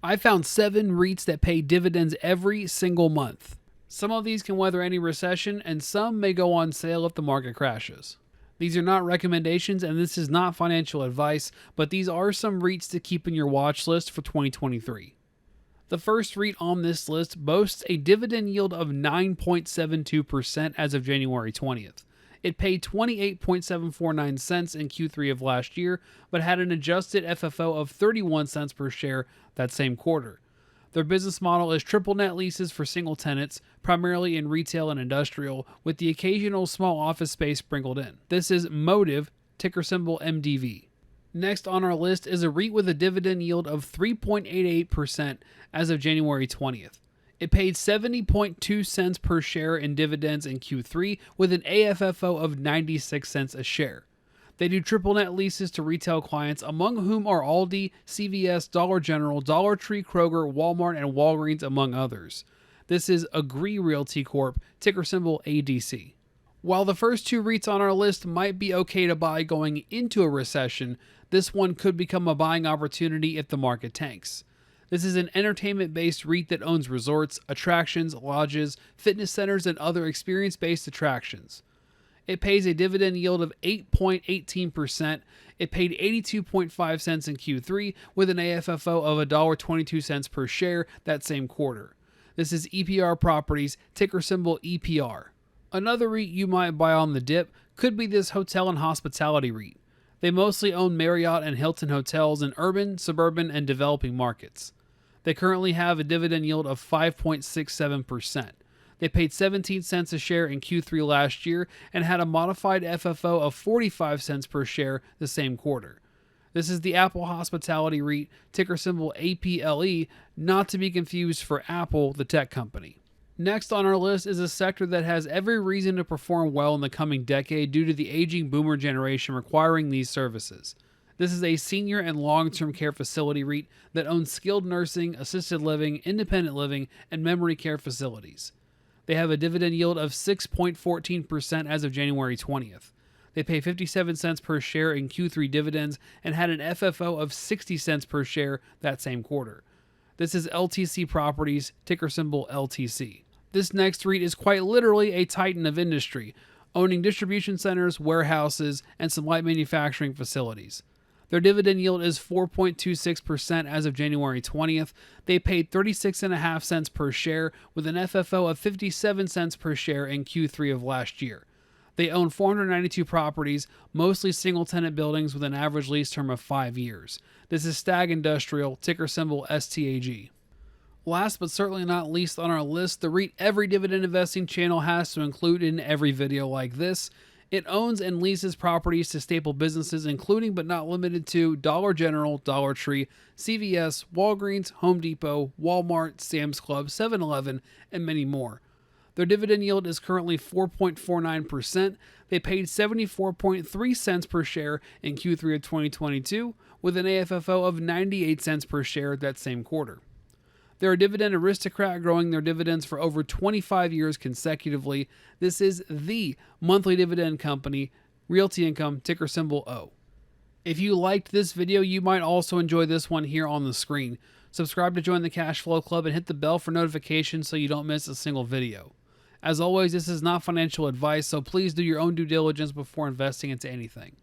I found 7 REITs that pay dividends every single month. Some of these can weather any recession, and some may go on sale if the market crashes. These are not recommendations, and this is not financial advice, but these are some REITs to keep in your watch list for 2023. The first REIT on this list boasts a dividend yield of 9.72% as of January 20th. It paid 28.749 cents in Q3 of last year, but had an adjusted FFO of 31 cents per share that same quarter. Their business model is triple net leases for single tenants, primarily in retail and industrial, with the occasional small office space sprinkled in. This is Motive, ticker symbol MDV. Next on our list is a REIT with a dividend yield of 3.88% as of January 20th. It paid 70.2 cents per share in dividends in Q3 with an AFFO of 96 cents a share. They do triple net leases to retail clients, among whom are Aldi, CVS, Dollar General, Dollar Tree, Kroger, Walmart, and Walgreens, among others. This is Agree Realty Corp, ticker symbol ADC. While the first 2 REITs on our list might be okay to buy going into a recession, this one could become a buying opportunity if the market tanks. This is an entertainment-based REIT that owns resorts, attractions, lodges, fitness centers, and other experience-based attractions. It pays a dividend yield of 8.18%. It paid 82.5 cents in Q3 with an AFFO of $1.22 per share that same quarter. This is EPR Properties, ticker symbol EPR. Another REIT you might buy on the dip could be this hotel and hospitality REIT. They mostly own Marriott and Hilton hotels in urban, suburban, and developing markets. They currently have a dividend yield of 5.67%. They paid 17 cents a share in Q3 last year and had a modified FFO of 45 cents per share the same quarter. This is the Apple Hospitality REIT, ticker symbol APLE, not to be confused for Apple, the tech company. Next on our list is a sector that has every reason to perform well in the coming decade due to the aging boomer generation requiring these services. This is a senior and long-term care facility REIT that owns skilled nursing, assisted living, independent living, and memory care facilities. They have a dividend yield of 6.14% as of January 20th. They pay 57 cents per share in Q3 dividends and had an FFO of 60 cents per share that same quarter. This is LTC Properties, ticker symbol LTC. This next REIT is quite literally a titan of industry, owning distribution centers, warehouses, and some light manufacturing facilities. Their dividend yield is 4.26% as of January 20th. They paid 36.5 cents per share with an FFO of 57 cents per share in Q3 of last year. They own 492 properties, mostly single-tenant buildings with an average lease term of 5 years. This is Stag Industrial, ticker symbol STAG. Last but certainly not least on our list, the REIT every dividend investing channel has to include in every video like this. It owns and leases properties to staple businesses including but not limited to Dollar General, Dollar Tree, CVS, Walgreens, Home Depot, Walmart, Sam's Club, 7-Eleven, and many more. Their dividend yield is currently 4.49%. They paid 74.3 cents per share in Q3 of 2022 with an AFFO of 98 cents per share that same quarter. They're a dividend aristocrat, growing their dividends for over 25 years consecutively. This is the monthly dividend company, Realty Income, ticker symbol O. If you liked this video, you might also enjoy this one here on the screen. Subscribe to join the Cash Flow Club and hit the bell for notifications so you don't miss a single video. As always, this is not financial advice, so please do your own due diligence before investing into anything.